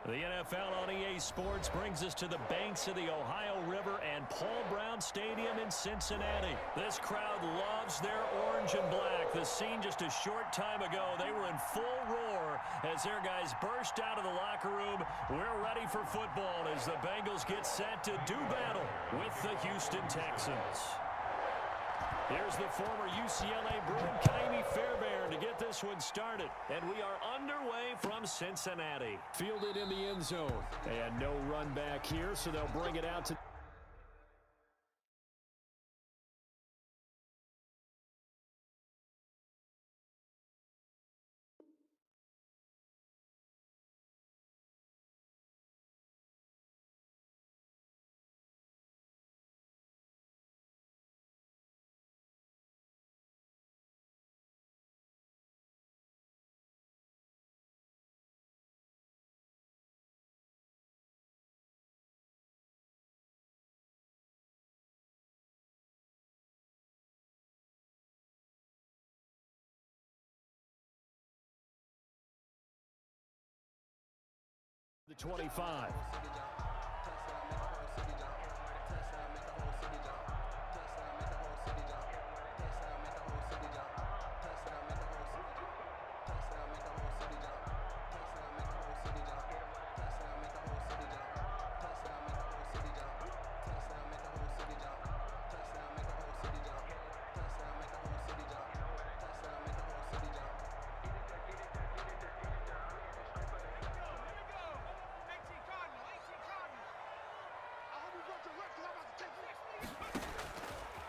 The NFL on EA Sports brings us to the banks of the Ohio River and Paul Brown Stadium in Cincinnati. This crowd loves their orange and black. The scene just a short time ago, they were in full roar as their guys burst out of the locker room. We're ready for football as the Bengals get set to do battle with the Houston Texans. Here's the former UCLA Bruin, Ka'imi Fairbairn, to get this one started. And we are underway from Cincinnati. Fielded in the end zone. And no run back here, so they'll bring it out to... The 25.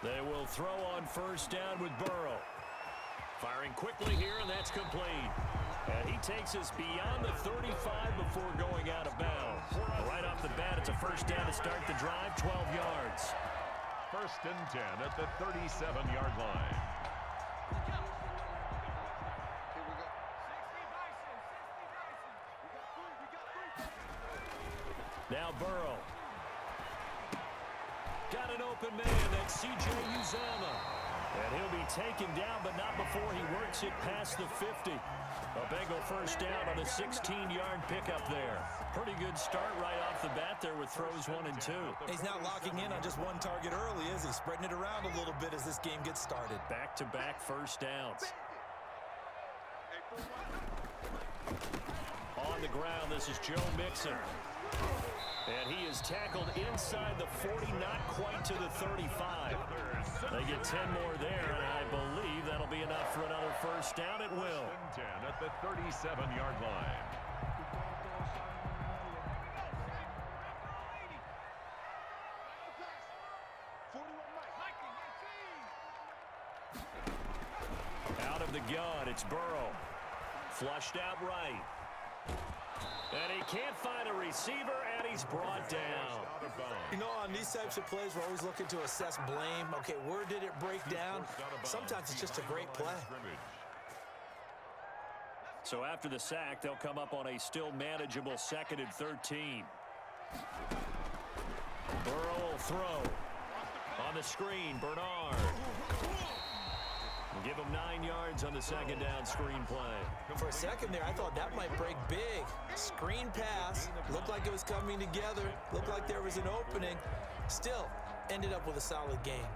They will throw on first down with Burrow. Firing quickly here, and that's complete. And he takes us beyond the 35 before going out of bounds. Right off the bat, it's a first down to start the drive, 12 yards. First and 10 at the 37-yard line. Now Burrow. Got an open man, that's C.J. Uzomah. And he'll be taken down, but not before he works it past the 50. A Bengal first down on a 16-yard pickup there. Pretty good start right off the bat there with throws 1 and 2. He's not locking in on just one target early, is he? Spreading it around a little bit as this game gets started. Back-to-back first downs. On the ground, this is Joe Mixon. And he is tackled inside the 40, not quite to the 35. They get 10 more there, and I believe that'll be enough for another first down. It will. 10 at the 37-yard line. Out of the gun, it's Burrow. Flushed out right. And he can't find a receiver, and he's brought down. You know, on these types of plays, we're always looking to assess blame. Okay, where did it break down? Sometimes it's just a great play. So after the sack, they'll come up on a still manageable 2nd and 13. Burrow will throw. On the screen, Bernard. Give him 9 yards on the second down screen play. For a second there, I thought that might break big. Screen pass. Looked like it was coming together. Looked like there was an opening. Still, ended up with a solid game.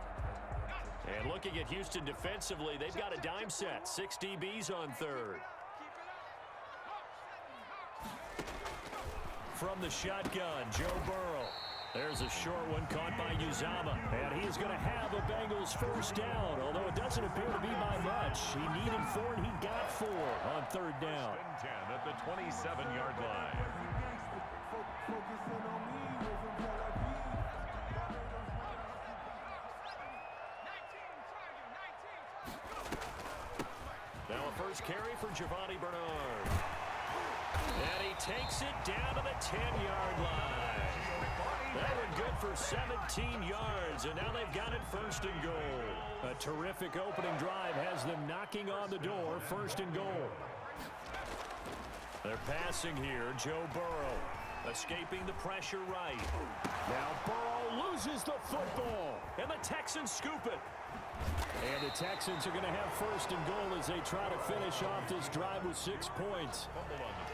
And looking at Houston defensively, they've got a dime set. 6 DBs on third. From the shotgun, Joe Burrow. There's a short one caught by Uzomah. And he is going to have a Bengals first down, although it doesn't appear to be by much. He needed 4, and he got 4 on third down. 10 at the 27-yard line. Now a first carry for Giovanni Bernard. And he takes it down to the 10-yard line. That one good for 17 yards, and now they've got it first and goal. A terrific opening drive has them knocking on the door, first and goal. They're passing here, Joe Burrow. Escaping the pressure right. Now Burrow loses the football, and the Texans scoop it. And the Texans are going to have first and goal as they try to finish off this drive with 6 points.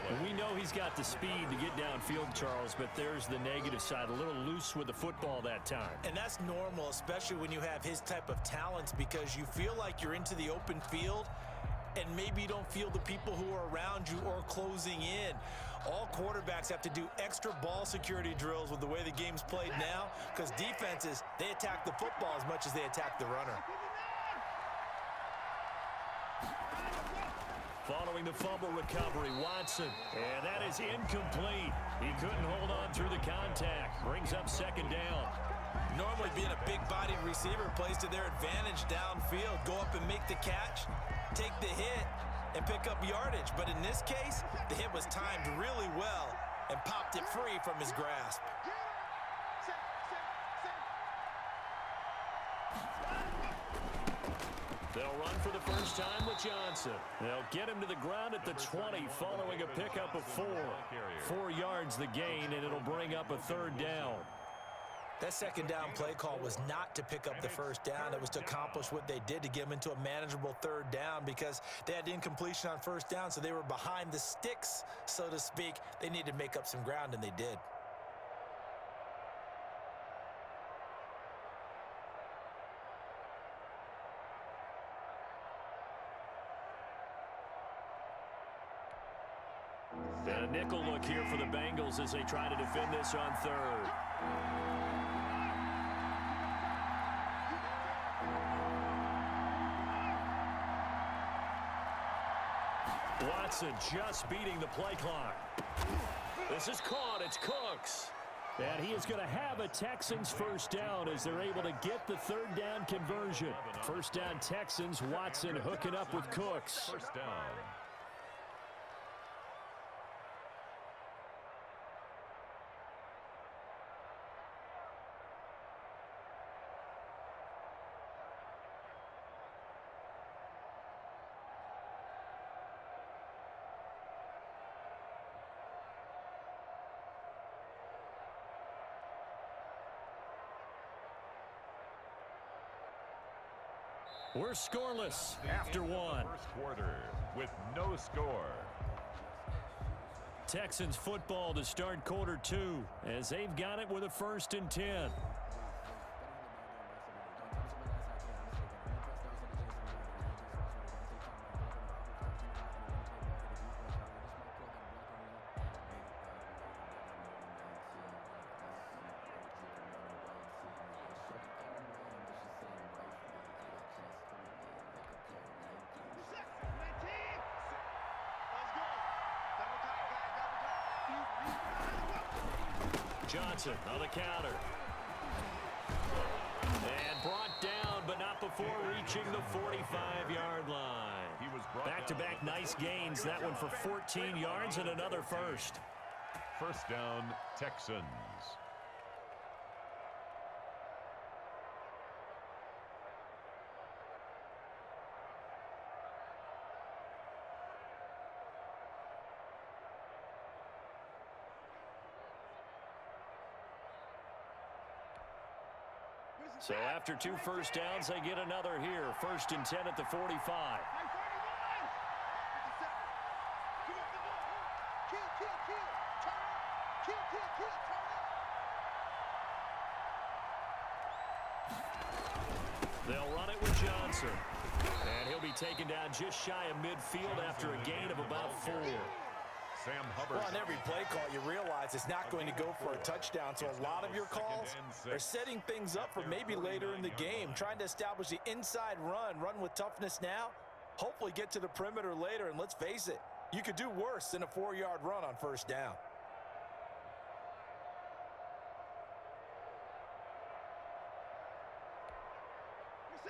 And we know he's got the speed to get downfield, Charles, but there's the negative side. A little loose with the football that time. And that's normal, especially when you have his type of talents, because you feel like you're into the open field and maybe you don't feel the people who are around you or closing in. All quarterbacks have to do extra ball security drills with the way the game's played now, because defenses, they attack the football as much as they attack the runner. Following the fumble recovery, Watson. And that is incomplete. He couldn't hold on through the contact. Brings up second down. Normally being a big-bodied receiver plays to their advantage downfield. Go up and make the catch, take the hit, and pick up yardage. But in this case, the hit was timed really well and popped it free from his grasp. They'll run for the first time with Johnson. They'll get him to the ground at the 20 following a pickup of 4. 4 yards the gain, and it'll bring up a third down. That second down play call was not to pick up the first down. It was to accomplish what they did, to get them into a manageable third down, because they had incompletion on first down, so they were behind the sticks, so to speak. They needed to make up some ground, and they did. And a nickel look here for the Bengals as they try to defend this on third. Watson just beating the play clock. This is caught. It's Cooks. And he is going to have a Texans first down as they're able to get the third down conversion. First down Texans. Watson hooking up with Cooks. First down. We're scoreless after one. First quarter with no score. Texans football to start quarter 2 as they've got it with a 1st and 10. Johnson on the counter. And brought down, but not before reaching the 45-yard line. He was back-to-back nice gains. That one for 14 yards and another first. First down, Texans. So after 2 first downs, they get another here. 1st and 10 at the 45. They'll run it with Johnson. And he'll be taken down just shy of midfield after a gain of about 4. Sam Hubbard. Well, on every play call, you realize it's not going to go for a touchdown, so a lot of your calls are setting things up for maybe later in the game, trying to establish the inside run with toughness now, hopefully get to the perimeter later, and let's face it, you could do worse than a 4-yard run on first down.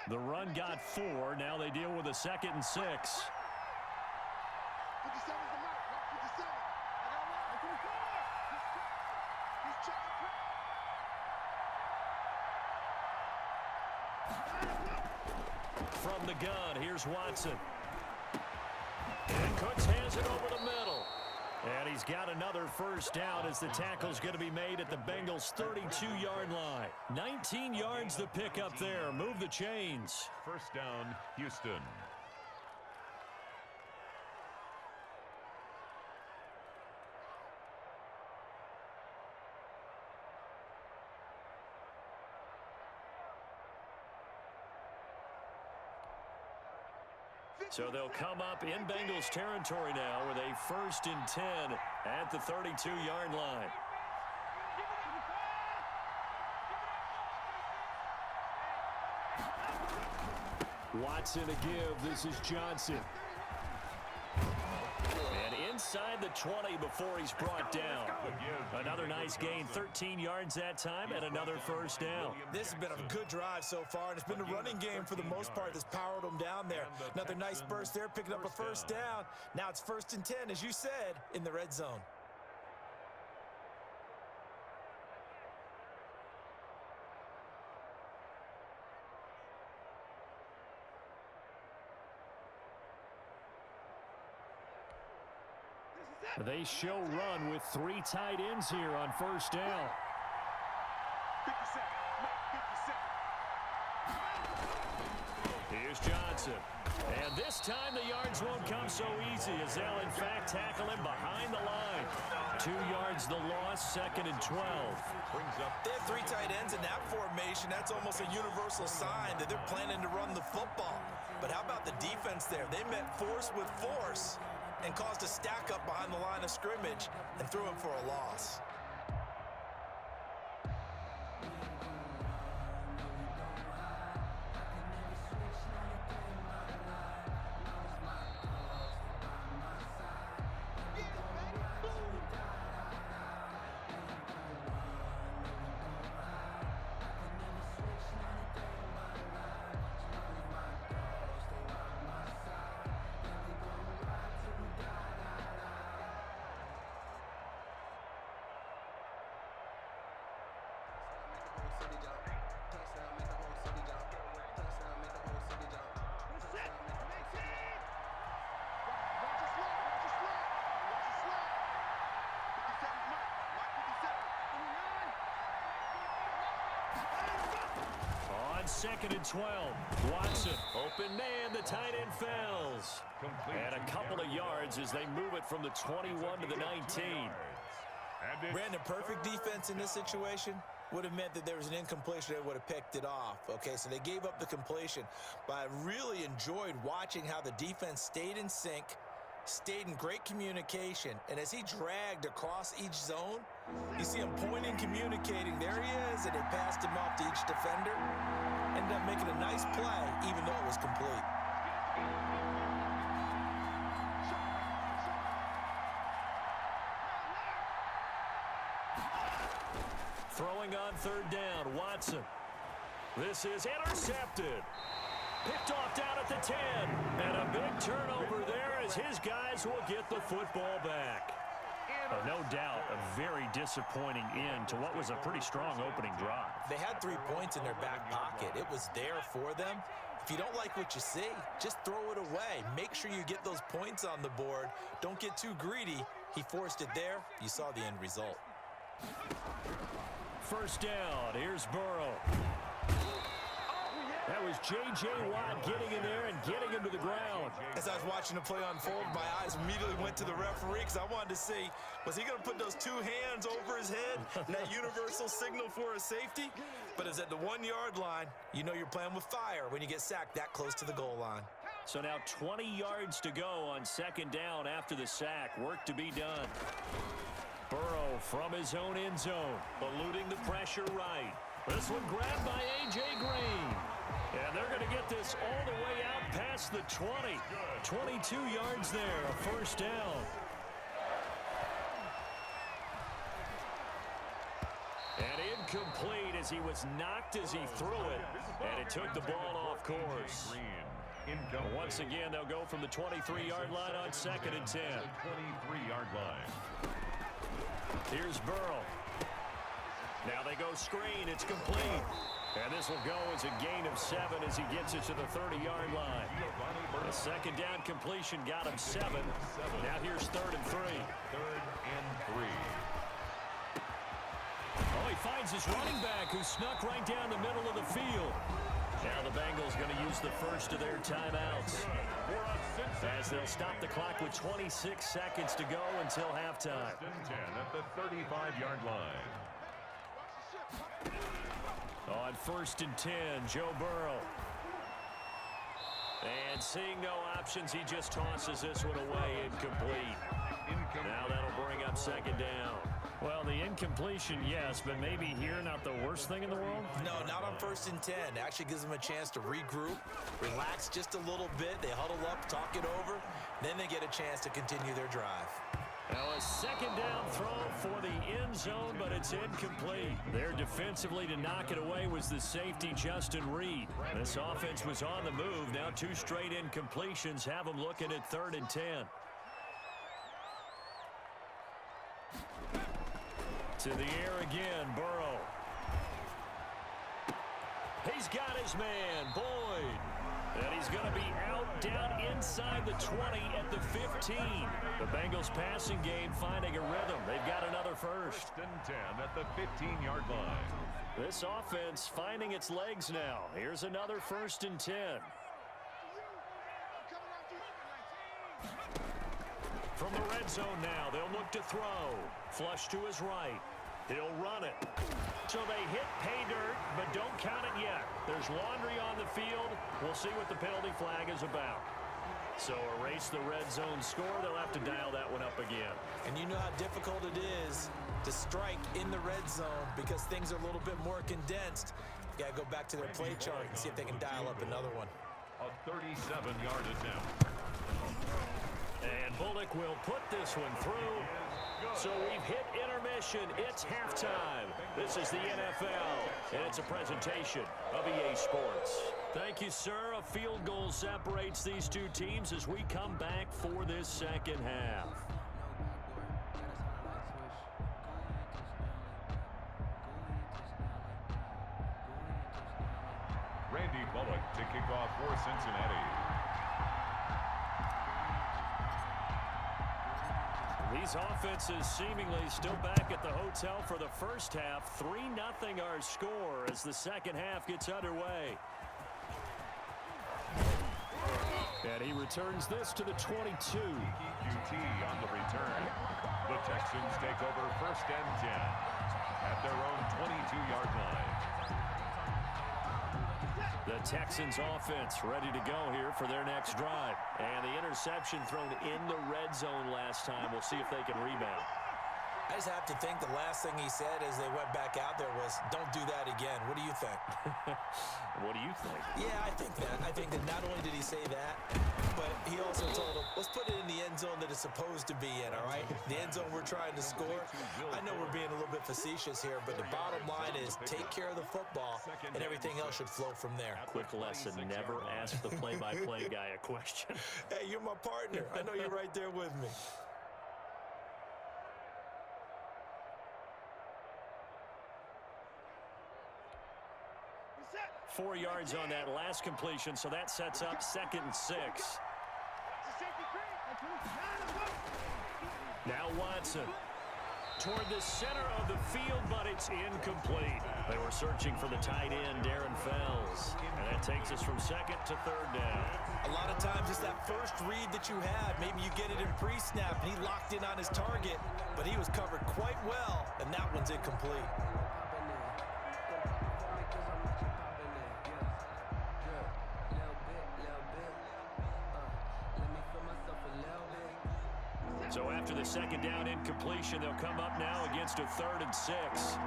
The run got 4. Now they deal with a 2nd and 6. From the gun, here's Watson. And Cooks hands it over the middle. And he's got another first down as the tackle's going to be made at the Bengals' 32-yard line. 19 yards the pick up there. Move the chains. First down, Houston. So they'll come up in Bengals territory now with a 1st and 10 at the 32-yard line. Watson a give. This is Johnson. And inside the 20 before he's brought down. Another nice gain, 13 yards that time, and another first down. This has been a good drive so far, and it's been the running game for the most part that's powered them down there. Another nice burst there, picking up a first down. Now it's 1st and 10, as you said, in the red zone. They show run with 3 tight ends here on first down. Here's Johnson. And this time the yards won't come so easy as they'll in fact tackle him behind the line. 2 yards the loss, 2nd and 12. They have 3 tight ends in that formation. That's almost a universal sign that they're planning to run the football. But how about the defense there? They met force with force and caused a stack up behind the line of scrimmage and threw him for a loss. On 2nd and 12, Watson, open man, the tight end fails. And a couple of yards as they move it from the 21 to the 19. Brandon, perfect defense in this situation would have meant that there was an incompletion. They would have picked it off. Okay, so they gave up the completion. But I really enjoyed watching how the defense stayed in sync, stayed in great communication. And as he dragged across each zone, you see him pointing, communicating. There he is, and they passed him off to each defender. Ended up making a nice play, even though it was complete. Throwing on 3rd down, Watson. This is intercepted. Picked off down at the 10. And a big turnover there as his guys will get the football back. No doubt a very disappointing end to what was a pretty strong opening drive. They had 3 points in their back pocket. It was there for them. If you don't like what you see, just throw it away. Make sure you get those points on the board. Don't get too greedy. He forced it there. You saw the end result. First down, here's Burrow. That was J.J. Watt getting in there and getting him to the ground. As I was watching the play unfold, my eyes immediately went to the referee because I wanted to see, was he going to put those 2 hands over his head and that universal signal for a safety? But it's at the 1-yard line. You know you're playing with fire when you get sacked that close to the goal line. So now 20 yards to go on 2nd down after the sack. Work to be done. Burrow from his own end zone, eluding the pressure right. This one grabbed by A.J. Green. And they're going to get this all the way out past the 20. 22 yards there, a first down. And incomplete as he was knocked as he threw it. And it took the ball off course. Once again, they'll go from the 23-yard line on 2nd and 10. 23-yard line. Here's Burrow. Now they go screen. It's complete. And this will go as a gain of 7 as he gets it to the 30-yard line. The 2nd down completion got him 7. Now here's 3rd and 3. 3rd and finds his running back, who snuck right down the middle of the field. Now the Bengals going to use the first of their timeouts, as they'll stop the clock with 26 seconds to go until halftime. 10 at the 35-yard line. On 1st and 10, Joe Burrow. And seeing no options, he just tosses this one away, incomplete. Now that'll bring up 2nd down. Well, the incompletion, yes, but maybe here not the worst thing in the world? No, not on 1st and 10. Actually gives them a chance to regroup, relax just a little bit. They huddle up, talk it over, then they get a chance to continue their drive. Now a 2nd down throw for the end zone, but it's incomplete. There defensively to knock it away was the safety, Justin Reed. This offense was on the move. Now 2 straight incompletions have them looking at 3rd and 10. To the air again, Burrow. He's got his man, Boyd. And he's going to be out down inside the 20 at the 15. The Bengals passing game finding a rhythm. They've got another first. 1st and 10 at the 15-yard line. This offense finding its legs now. Here's another 1st and 10. From the red zone now, they'll look to throw. Flush to his right. He'll run it. So they hit pay dirt, but don't count it yet. There's laundry on the field. We'll see what the penalty flag is about. So erase the red zone score. They'll have to dial that one up again. And you know how difficult it is to strike in the red zone because things are a little bit more condensed. You got to go back to their play chart and see if they can dial up another one. A 37-yard attempt. And Bullock will put this one through. So we've hit intermission. It's halftime. This is the NFL, and it's a presentation of EA Sports. Thank you, sir. A field goal separates these two teams as we come back for this 2nd half. Randy Bullock to kick off for Cincinnati. These offenses seemingly still back at the hotel for the first half. 3-0 our score as the 2nd half gets underway. And he returns this to the 22. QT on the return. The Texans take over 1st and 10 at their own 22-yard line. The Texans offense ready to go here for their next drive. And the interception thrown in the red zone last time. We'll see if they can rebound. I just have to think the last thing he said as they went back out there was, don't do that again. What do you think? What do you think? Yeah, I think that. I think that not only did he say that, but he also told them, let's put it in the end zone that it's supposed to be in, all right? The end zone we're trying to score. I know we're being a little bit facetious here, but the bottom line is take care of the football, and everything else should flow from there. Quick lesson, never ask the play-by-play guy a question. Hey, you're my partner. I know you're right there with me. 4 yards on that last completion, so that sets up 2nd and 6. Now Watson toward the center of the field, but it's incomplete. They were searching for the tight end, Darren Fells, and that takes us from 2nd to 3rd down. A lot of times it's that first read that you have. Maybe you get it in pre-snap, and he locked in on his target, but he was covered quite well, and that one's incomplete. So after the 2nd down incompletion, they'll come up now against a 3rd and 6.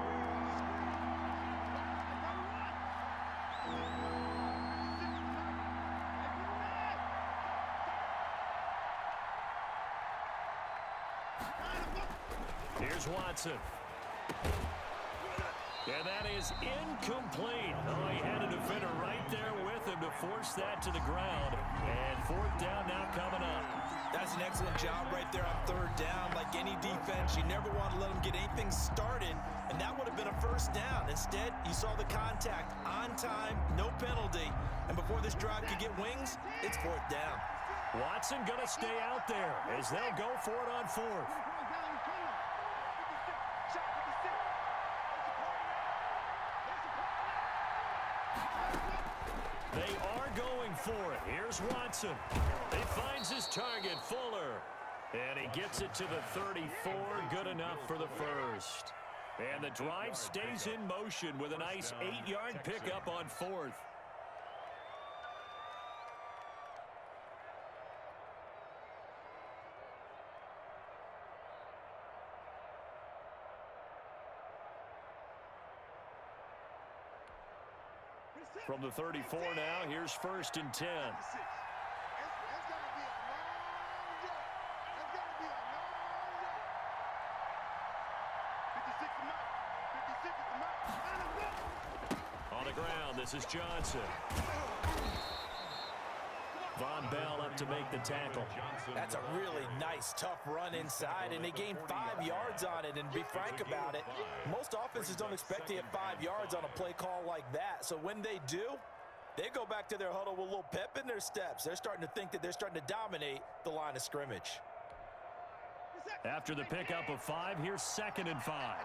Here's Watson. And that is incomplete. Oh, he had a defender right there with him to force that to the ground. And 4th down now coming up. That's an excellent job right there on 3rd down. Like any defense, you never want to let them get anything started, and that would have been a 1st down. Instead, you saw the contact on time, no penalty, and before this drive could get wings, it's 4th down. Watson going to stay out there as they'll go for it on 4th. They are going for it. Here's Watson. He finds his target, Fuller. And he gets it to the 34. Good enough for the first. And the drive stays in motion with a nice 8-yard pickup on fourth. From the 34 now, here's 1st and 10. On the ground, this is Johnson. Von Bell up to make the tackle. That's a really nice, tough run inside, and they gained 5 yards on it. And to be frank about it, most offenses don't expect to hit 5 yards on a play call like that. So when they do, they go back to their huddle with a little pep in their steps. They're starting to think that they're starting to dominate the line of scrimmage. After the pickup of 5, here's 2nd and 5.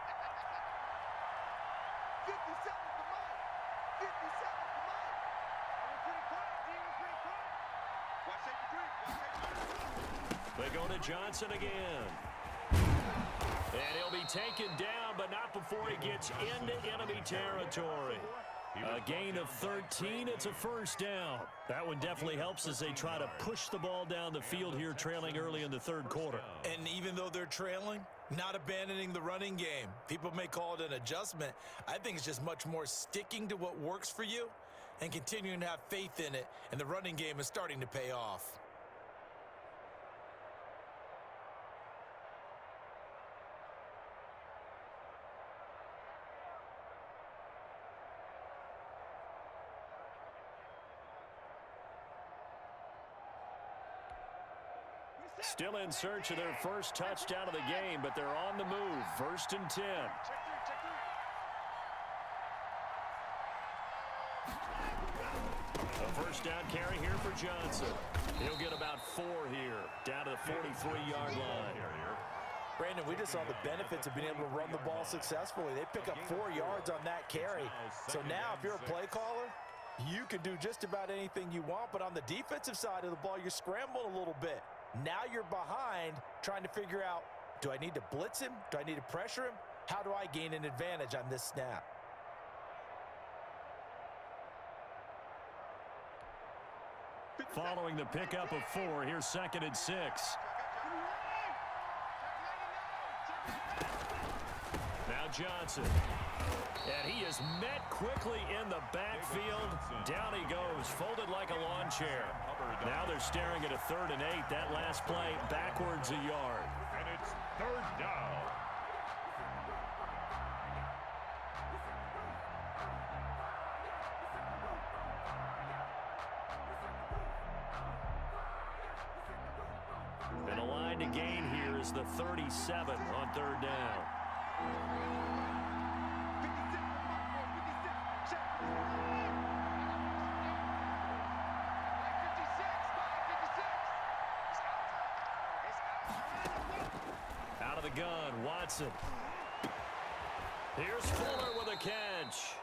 They go to Johnson again. And he'll be taken down, but not before he gets into enemy territory. A gain of 13. It's a 1st down. That one definitely helps as they try to push the ball down the field here, trailing early in the 3rd quarter. And even though they're trailing, not abandoning the running game. People may call it an adjustment. I think it's just much more sticking to what works for you and continuing to have faith in it. And the running game is starting to pay off. Still in search of their first touchdown of the game, but they're on the move. 1st and 10. A 1st down carry here for Johnson. He'll get about 4 here, down to the 43-yard line. Brandon, we just saw the benefits of being able to run the ball successfully. They pick up 4 yards on that carry. So now if you're a play caller, you can do just about anything you want. But on the defensive side of the ball, you're scrambling a little bit. Now you're behind trying to figure out, do I need to blitz him? Do I need to pressure him? How do I gain an advantage on this snap? Following the pickup of 4, here's 2nd and 6. Now Johnson. And he is met quickly in the backfield. Down he goes, folded like a lawn chair. Now they're staring at a 3rd and 8. That last play backwards a yard. And it's 3rd down. And a line to gain here is the 37 on 3rd down. Out of the gun, Watson. Here's Fuller with a catch.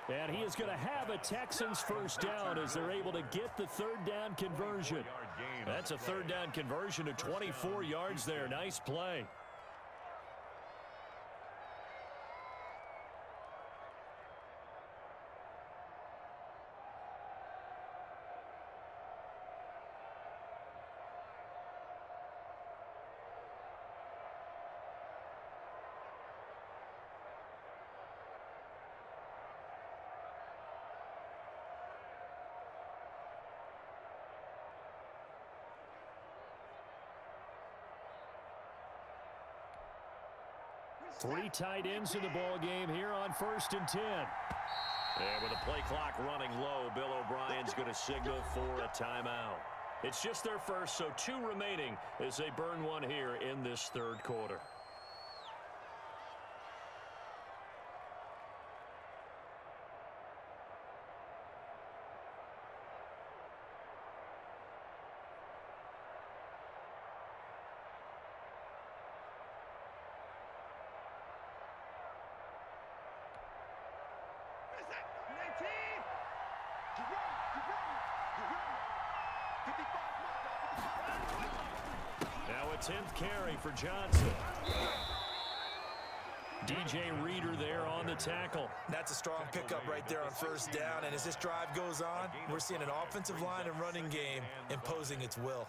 And he is going to have a Texans 1st down as they're able to get the 3rd down conversion. That's a 3rd down conversion of 24 yards there. Nice play. Three tight ends in the ball game here on 1st and 10. And with the play clock running low, Bill O'Brien's going to signal for a timeout. It's just their first, so 2 remaining as they burn one here in this 3rd quarter. Now a 10th carry for Johnson. DJ Reader there on the tackle. That's a strong pickup right there on first down. And as this drive goes on, we're seeing an offensive line and running game imposing its will.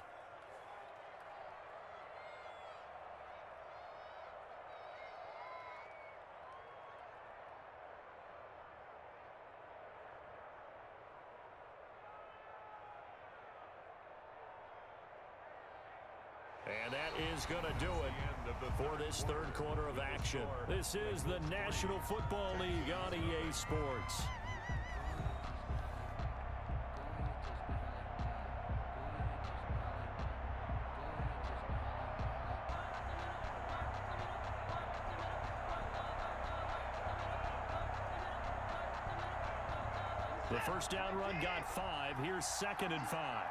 And that is going to do it for this third quarter of action. This is the National Football League on EA Sports. The first down run got 5. Here's 2nd and 5.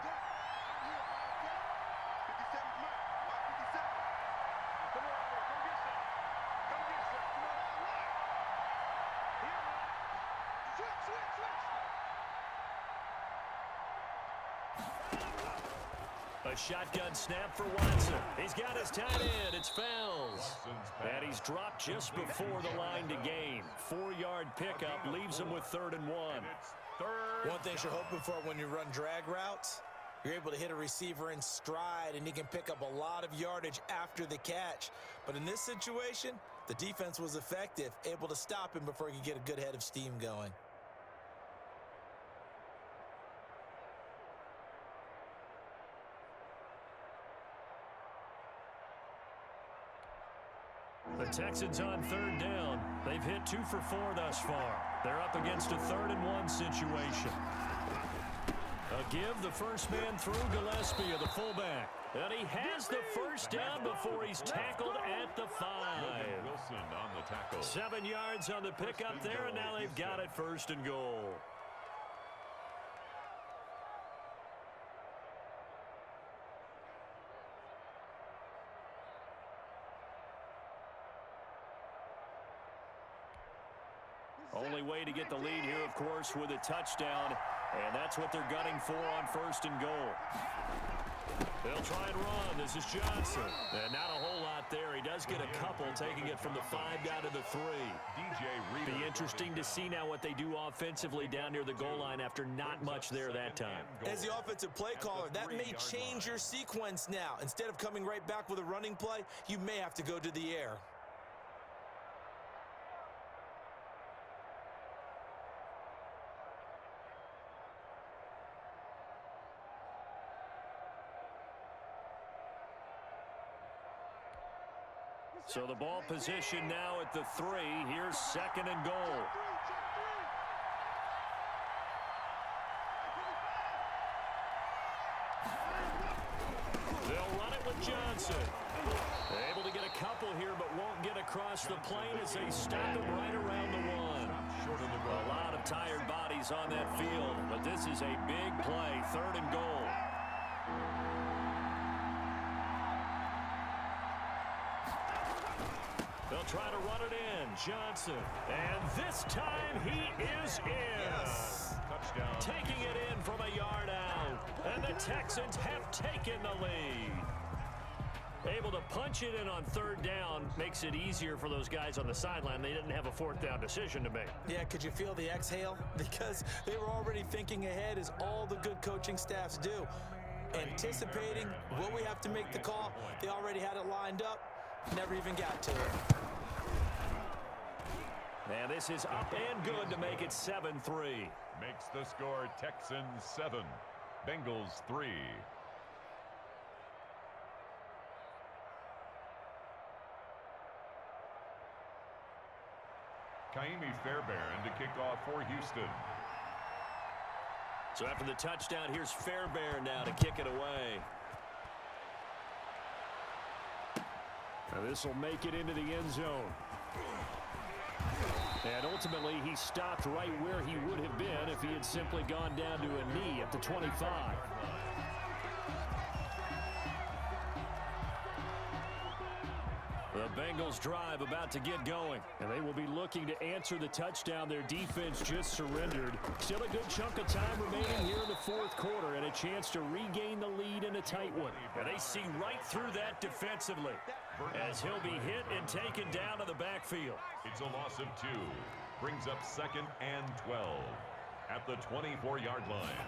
A shotgun snap for Watson. He's got his tight end. It's Fells. And he's dropped just before the line to gain. 4-yard pickup leaves him with 3rd and 1. One thing you're hoping for when you run drag routes, you're able to hit a receiver in stride, and he can pick up a lot of yardage after the catch. But in this situation, the defense was effective, able to stop him before he could get a good head of steam going. The Texans on 3rd down. They've hit 2 for 4 thus far. They're up against a 3rd and 1 situation. A give, the first man through, Gillespie of the fullback. And he has the first down before he's tackled at the 5. Wilson on the tackle. 7 yards on the pickup there, and now they've got it 1st and goal. Only way to get the lead here, of course, with a touchdown, and that's what they're gunning for on 1st and goal. They'll try and run. This is Johnson. And not a whole lot there. He does get a couple, taking it from the 5 down to the 3. DJ Reader. Be interesting to see now what they do offensively down near the goal line after not much there that time. As the offensive play caller, that may change your sequence now. Instead of coming right back with a running play, you may have to go to the air. So the ball position now at the 3. Here's 2nd and goal. They'll run it with Johnson. They're able to get a couple here, but won't get across the plane as they stop him right around the 1. A lot of tired bodies on that field, but this is a big play. 3rd and goal. They'll try to run it in. Johnson. And this time he is in. Yes. Touchdown. Taking it in from a yard out. And the Texans have taken the lead. Able to punch it in on 3rd down makes it easier for those guys on the sideline. They didn't have a 4th down decision to make. Yeah, could you feel the exhale? Because they were already thinking ahead, as all the good coaching staffs do. Anticipating, will we have to make the call? They already had it lined up. Never even got to it. And this is up and good to make it 7-3. Makes the score Texans 7, Bengals 3. Kaimi Fairbairn to kick off for Houston. So after the touchdown, here's Fairbairn now to kick it away. Now this will make it into the end zone. And ultimately, he stopped right where he would have been if he had simply gone down to a knee at the 25. The Bengals drive about to get going. And they will be looking to answer the touchdown their defense just surrendered. Still a good chunk of time remaining here in the fourth quarter and a chance to regain the lead in a tight one. And they see right through that defensively as he'll be hit and taken down to the backfield. It's a loss of 2. Brings up 2nd and 12 at the 24-yard line.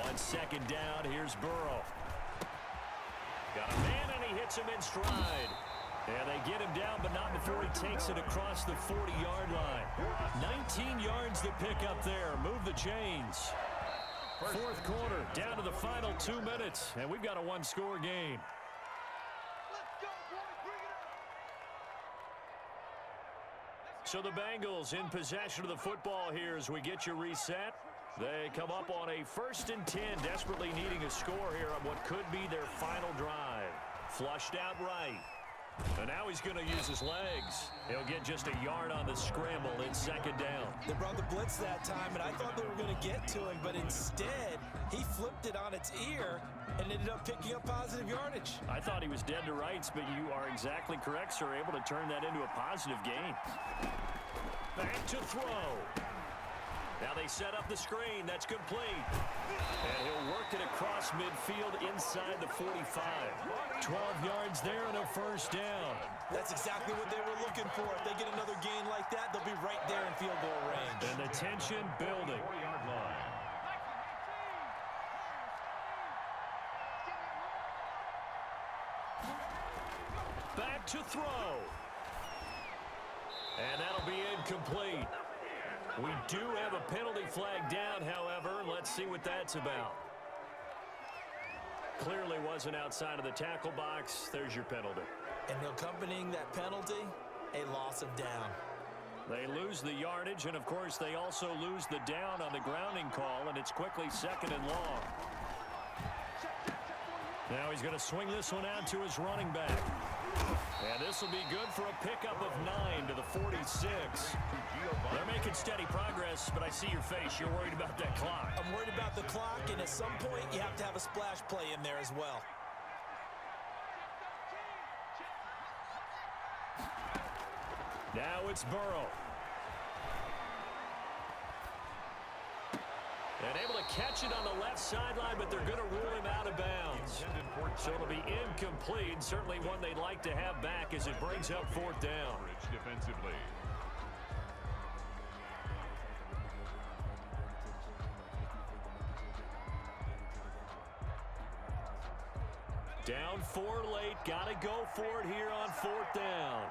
On 2nd down, here's Burrow. Got a man, and he hits him in stride. And they get him down, but not before he takes it across the 40-yard line. 19 yards to pick up there. Move the chains. Fourth quarter, down to the final 2 minutes, and we've got a one-score game. So the Bengals in possession of the football here as we get you reset. They come up on a 1st and 10, desperately needing a score here on what could be their final drive. Flushed out right. And now he's going to use his legs. He'll get just a yard on the scramble in 2nd down. They brought the blitz that time, and I thought they were going to get to him, but instead, he flipped it on its ear and ended up picking up positive yardage. I thought he was dead to rights, but you are exactly correct, sir. Able to turn that into a positive gain. Back to throw. Now they set up the screen. That's complete. And he'll work it across midfield inside the 45. 12 yards there and a 1st down. That's exactly what they were looking for. If they get another gain like that, they'll be right there in field goal range. And the tension building. 4-yard line. Back to throw. And that'll be incomplete. We do have a penalty flag down, however. Let's see what that's about. Clearly wasn't outside of the tackle box. There's your penalty. And accompanying that penalty, a loss of down. They lose the yardage, and of course they also lose the down on the grounding call, and it's quickly 2nd and long. Now he's going to swing this one out to his running back. And this will be good for a pickup of 9 to the 46. They're making steady progress, but I see your face. You're worried about that clock. I'm worried about the clock, and at some point, you have to have a splash play in there as well. Now it's Burrow. And able to catch it on the left sideline, but they're going to rule him out of bounds. So it'll be incomplete. Certainly one they'd like to have back as it brings up 4th down. Defensively. Down 4 late. Got to go for it here on 4th down.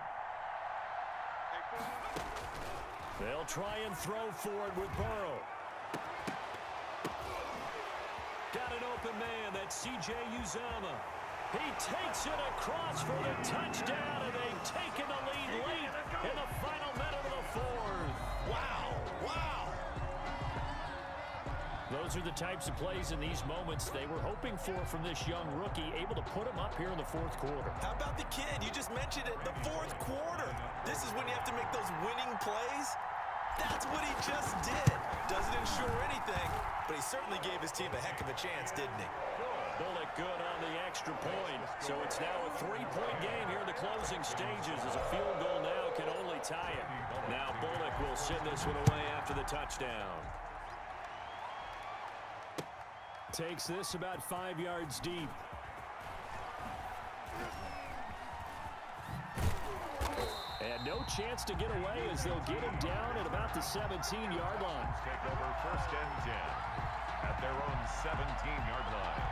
They'll try and throw for it with Burrow. Got an open man. That's C.J. Uzomah. He takes it across for the touchdown, and they've taken the lead late in the final minute of the 4th. Wow. Wow. Those are the types of plays in these moments they were hoping for from this young rookie, able to put him up here in the 4th quarter. How about the kid? You just mentioned it. The 4th quarter. This is when you have to make those winning plays. That's what he just did. Doesn't ensure anything, but he certainly gave his team a heck of a chance, didn't he? Bullock good on the extra point. So it's now a 3-point game here in the closing stages as a field goal now can only tie it. Now Bullock will send this one away after the touchdown. Takes this about 5 yards deep. And no chance to get away as they'll get him down at about the 17-yard line. Take over 1st and 10 at their own 17-yard line.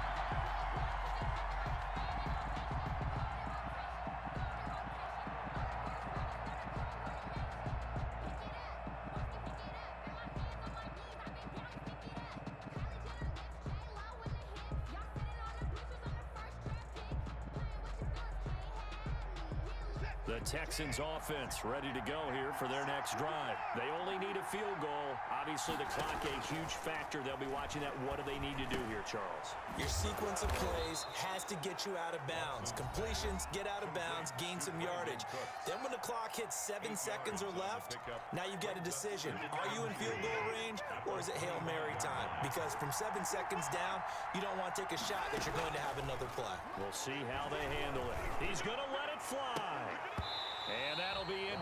The Texans offense ready to go here for their next drive. They only need a field goal. Obviously, the clock a huge factor. They'll be watching that. What do they need to do here, Charles? Your sequence of plays has to get you out of bounds. Completions, get out of bounds, gain some yardage. Then when the clock hits 7 seconds or left, now you get a decision. Are you in field goal range, or is it Hail Mary time? Because from 7 seconds down, you don't want to take a shot that you're going to have another play. We'll see how they handle it. He's going to let it fly.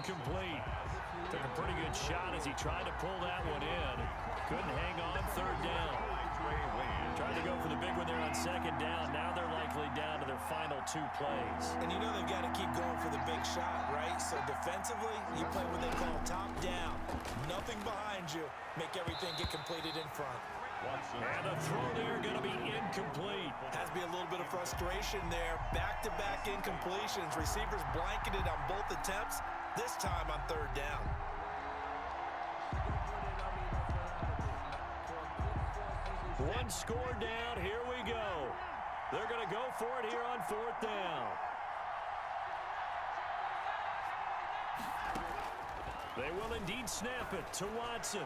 incomplete. Took a pretty good shot as he tried to pull that one in. Couldn't hang on third down. Tried to go for the big one there on second down. Now they're likely down to their final 2 plays. And you know they've got to keep going for the big shot, right? So defensively, you play what they call top down. Nothing behind you. Make everything get completed in front. And the throw there going to be incomplete. Has to be a little bit of frustration there. Back-to-back incompletions. Receivers blanketed on both attempts, this time on third down. One score down. Here we go. They're going to go for it here on 4th down. They will indeed snap it to Watson.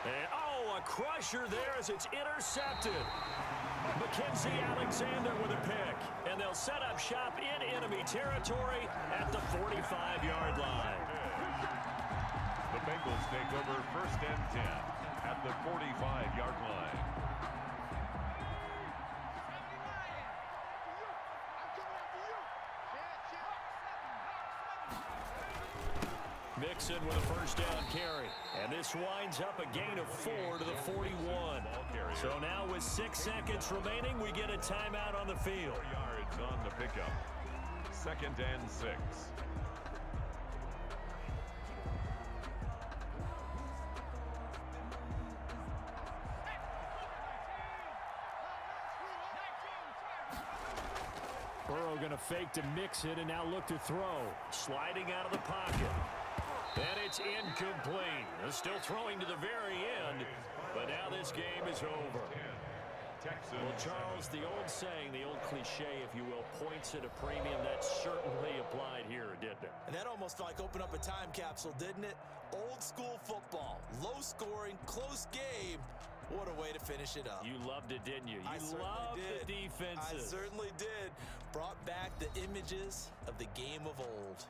And, a crusher there as it's intercepted. Mackenzie Alexander with a pick. And they'll set up shop in enemy territory at the 45-yard line. The Bengals take over 1st and 10 at the 45-yard line. Mixon with a 1st down carry. And this winds up a gain of 4 to the 41. So now with 6 seconds remaining, we get a timeout on the field. 4 yards on the pickup. 2nd and 6. Burrow going to fake to Mixon and now look to throw. Sliding out of the pocket. And it's incomplete. They're still throwing to the very end, but now this game is over. Well, Charles, the old saying, the old cliche, if you will, points at a premium, that certainly applied here, didn't it? And that almost felt like opened up a time capsule, didn't it? Old school football, low scoring, close game. What a way to finish it up. You loved it, didn't you? I You loved the defenses. I certainly did. Brought back the images of the game of old.